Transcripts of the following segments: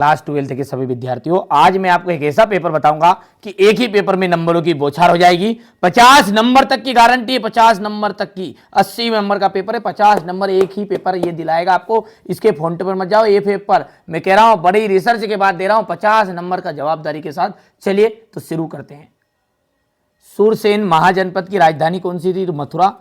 Class 12 के सभी विद्यार्थियों, आज मैं आपको एक ऐसा पेपर बताऊंगा कि एक ही पेपर में नंबरों की बौछार हो जाएगी। 50 नंबर तक की गारंटी है, 50 नंबर तक की। 80 नंबर का पेपर है, 50 नंबर एक ही पेपर ये दिलाएगा आपको। इसके फोन पर मत जाओ। ये पेपर मैं कह रहा हूं बड़ी रिसर्च के बाद दे रहा हूं, 50 नंबर का जवाबदारी के साथ। चलिए तो शुरू करते हैं। सूरसेन महाजनपद की राजधानी कौन सी थी? तो मथुरा।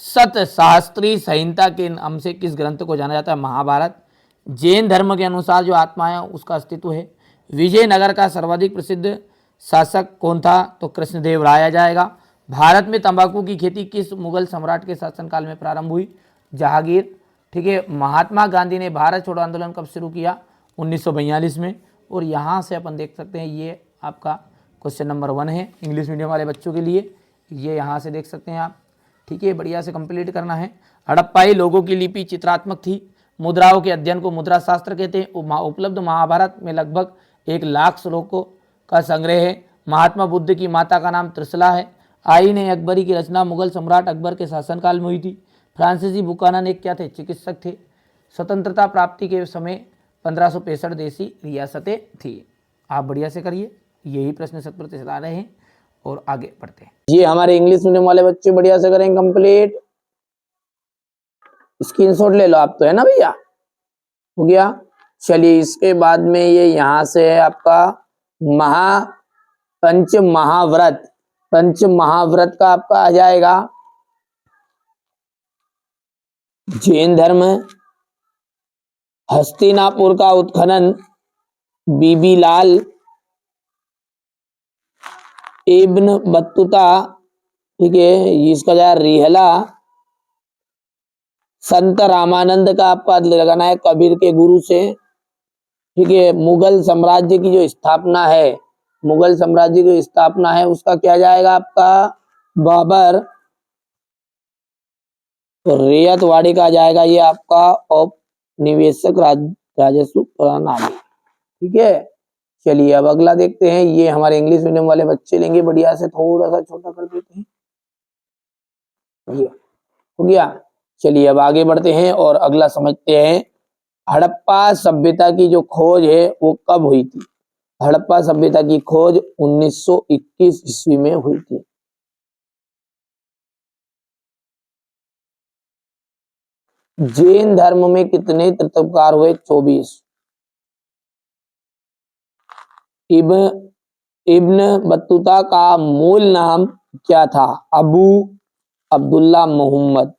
सत शास्त्री संहिता के नाम से किस ग्रंथ को जाना जाता है? महाभारत। जैन धर्म के अनुसार जो आत्मा है उसका अस्तित्व है। विजयनगर का सर्वाधिक प्रसिद्ध शासक कौन था? तो कृष्णदेव राय आ जाएगा। भारत में तंबाकू की खेती किस मुगल सम्राट के शासनकाल में प्रारंभ हुई? जहांगीर। ठीक है। महात्मा गांधी ने भारत छोड़ो आंदोलन कब शुरू किया? 1942 में। और यहाँ से अपन देख सकते हैं, ये आपका क्वेश्चन नंबर 1 है इंग्लिश मीडियम वाले बच्चों के लिए। ये यहाँ से देख सकते हैं आप। ठीक है, बढ़िया से कंप्लीट करना है। हड़प्पाई लोगों की लिपि चित्रात्मक थी। मुद्राओं के अध्ययन को मुद्रा शास्त्र कहते हैं। उपलब्ध महाभारत में लगभग 1 लाख श्लोकों का संग्रह है। महात्मा बुद्ध की माता का नाम त्रिशला है। आईन अकबरी की रचना मुगल सम्राट अकबर के शासनकाल में हुई थी। फ्रांसीसी बुकानन एक क्या थे? चिकित्सक थे। स्वतंत्रता प्राप्ति के समय 1565 देशी रियासतें थी। आप बढ़िया से करिए, यही प्रश्न शत प्रतिशत आ रहे हैं और आगे बढ़ते हैं। ये हमारे इंग्लिश मीडियम वाले बच्चे बढ़िया से करेंगे कंप्लीट। स्क्रीनशॉट ले लो आप, तो है ना भैया? हो गया। चलिए, इसके बाद में ये यहां से है आपका पंच महाव्रत। पंच महाव्रत का आपका आ जाएगा जैन धर्म। हस्तिनापुर का उत्खनन बीबी लाल इब्न बत्तूता। ठीक है, इसका जा रिहला। संत रामानंद का आपका लगाना है कबीर के गुरु से। ठीक है। मुगल साम्राज्य की जो स्थापना है, मुगल साम्राज्य की स्थापना है उसका क्या जाएगा आपका? बाबर। तो रेयतवाड़ी का जाएगा ये आपका औपनिवेशिक राजस्व प्रणाली। ठीक है। चलिए अब अगला देखते हैं। ये हमारे इंग्लिश मीडियम वाले बच्चे लेंगे, बढ़िया से थोड़ा सा छोटा कर देते हैं। ये हो गया। चलिए अब आगे बढ़ते हैं और अगला समझते हैं। हड़प्पा सभ्यता की जो खोज है वो कब हुई थी? हड़प्पा सभ्यता की खोज 1921 ईस्वी में हुई थी। जैन धर्म में कितने तीर्थंकर हुए? 24। इब्न बत्तूता का मूल नाम क्या था? अबू अब्दुल्ला मोहम्मद।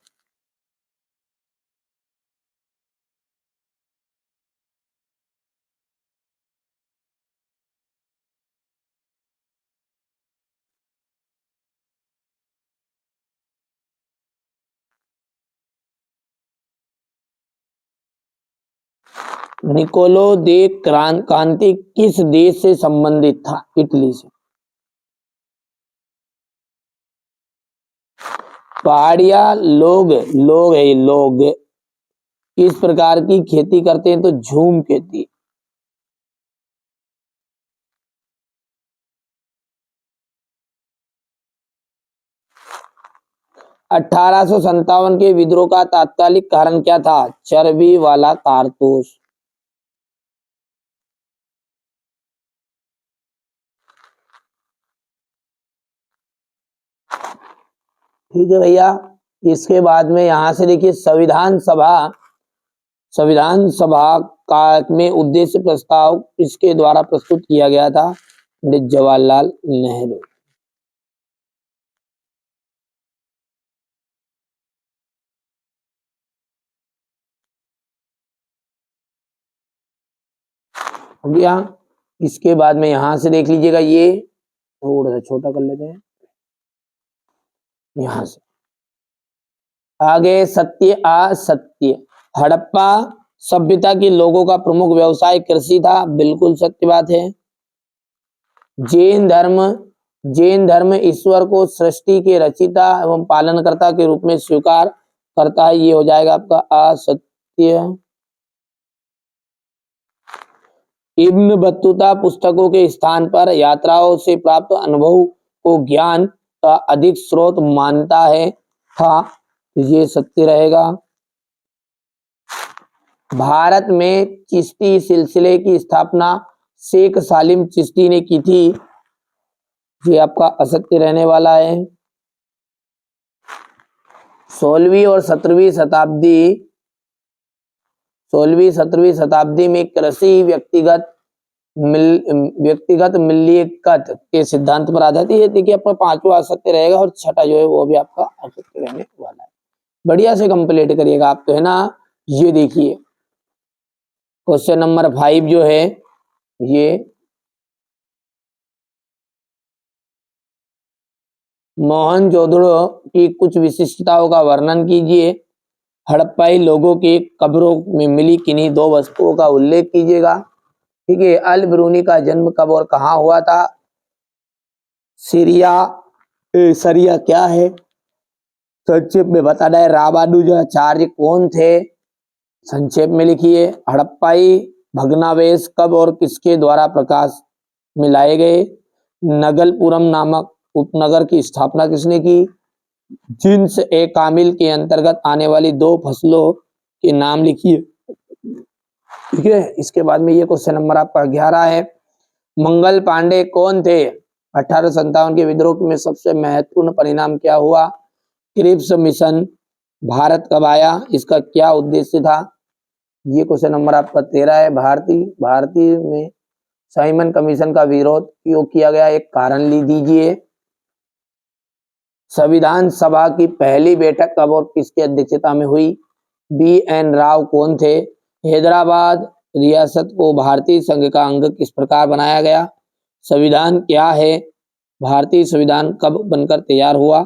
निकोलो दे क्रांति किस देश से संबंधित था? इटली से। पहाड़िया लोग किस प्रकार की खेती करते हैं? तो झूम खेती। अठारह सौ सत्तावन के विद्रोह का तात्कालिक कारण क्या था? चर्बी वाला कारतूस। ठीक है भैया। इसके बाद में यहां से देखिए, संविधान सभा का में उद्देश्य प्रस्ताव इसके द्वारा प्रस्तुत किया गया था? पंडित जवाहरलाल नेहरू। हो गया। इसके बाद में यहां से देख लीजिएगा, ये थोड़ा सा छोटा कर लेते हैं। यहां से आगे सत्य असत्य। हड़प्पा सभ्यता के लोगों का प्रमुख व्यवसाय कृषि था। बिल्कुल सत्य बात है। जैन धर्म ईश्वर को सृष्टि के रचिता एवं पालनकर्ता के रूप में स्वीकार करता है। ये हो जाएगा आपका असत्य। इब्न बत्तूता पुस्तकों के स्थान पर यात्राओं से प्राप्त अनुभव को ज्ञान का अधिक स्रोत मानता है था। ये सत्य रहेगा। भारत में चिश्ती सिलसिले की स्थापना शेख सालिम चिश्ती ने की थी। ये आपका असत्य रहने वाला है। 16वीं और 17वीं शताब्दी में कृषि व्यक्तिगत मिल्कियत के सिद्धांत पर आधारित। ये देखिए आपका पांचवा असत्य रहेगा और छठा जो है वो भी आपका असत्य रहने वाला है। बढ़िया से कंप्लीट करिएगा आप तो, है ना। ये देखिए क्वेश्चन नंबर 5 जो है ये मोहनजोदड़ो की कुछ विशिष्टताओं का वर्णन कीजिए। हड़प्पाई लोगों की कब्रों में मिली किन्हीं दो वस्तुओं का उल्लेख कीजिएगा। ठीक है, अल बिरूनी का जन्म कब और कहाँ हुआ था? सरिया क्या है? संक्षेप में बताना है। रामानुजाचार्य कौन थे? संक्षेप में लिखिए। हड़प्पाई भग्नावशेष कब और किसके द्वारा प्रकाश में लाए गए? नगलपुरम नामक उपनगर की स्थापना किसने की? जिन्स ए कामिल के अंतर्गत आने वाली दो फसलों के नाम लिखिए। ठीक है, इसके बाद में ये क्वेश्चन नंबर आपका 11 है। मंगल पांडे कौन थे? 1857 के विद्रोह में सबसे महत्वपूर्ण परिणाम क्या हुआ? Cripps mission. भारत कब आया? इसका क्या उद्देश्य था? ये क्वेश्चन नंबर आपका 13 है। भारतीय में साइमन कमीशन का विरोध क्यों किया गया? एक कारण लिख दीजिए। संविधान सभा की पहली बैठक कब और किसकी अध्यक्षता में हुई? BN राव कौन थे? हैदराबाद रियासत को भारतीय संघ का अंग किस प्रकार बनाया गया? संविधान क्या है? भारतीय संविधान कब बनकर तैयार हुआ?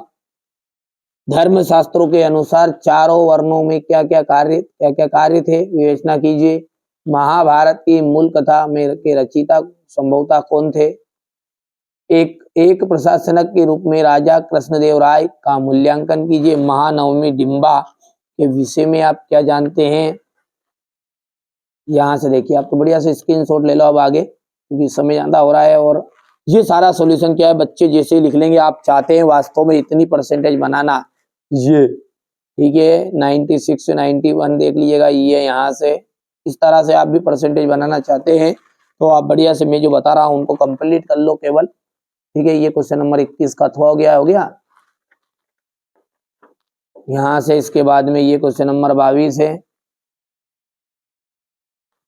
धर्मशास्त्रों के अनुसार चारों वर्णों में क्या क्या कार्य थे? विवेचना कीजिए। महाभारत की मूल कथा में के रचयिता संभवतः कौन थे? एक प्रशासक के रूप में राजा कृष्णदेव राय का मूल्यांकन कीजिए। महानवमी डिंबा के विषय में आप क्या जानते हैं? यहाँ से देखिए, आपको बढ़िया से स्क्रीनशॉट ले लो अब आगे, क्योंकि समय ज्यादा हो रहा है। और ये सारा सॉल्यूशन क्या है, बच्चे जैसे ही लिख लेंगे। आप चाहते हैं वास्तव में इतनी परसेंटेज बनाना, ये ठीक है 96 से 91 देख लीजिएगा। ये यहाँ से इस तरह से आप भी परसेंटेज बनाना चाहते हैं तो आप बढ़िया से मैं जो बता रहा हूँ उनको कंप्लीट कर लो केवल। ठीक है, ये क्वेश्चन नंबर 21 का हो गया यहाँ से। इसके बाद में ये क्वेश्चन नंबर 22 है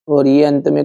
और ये अंत में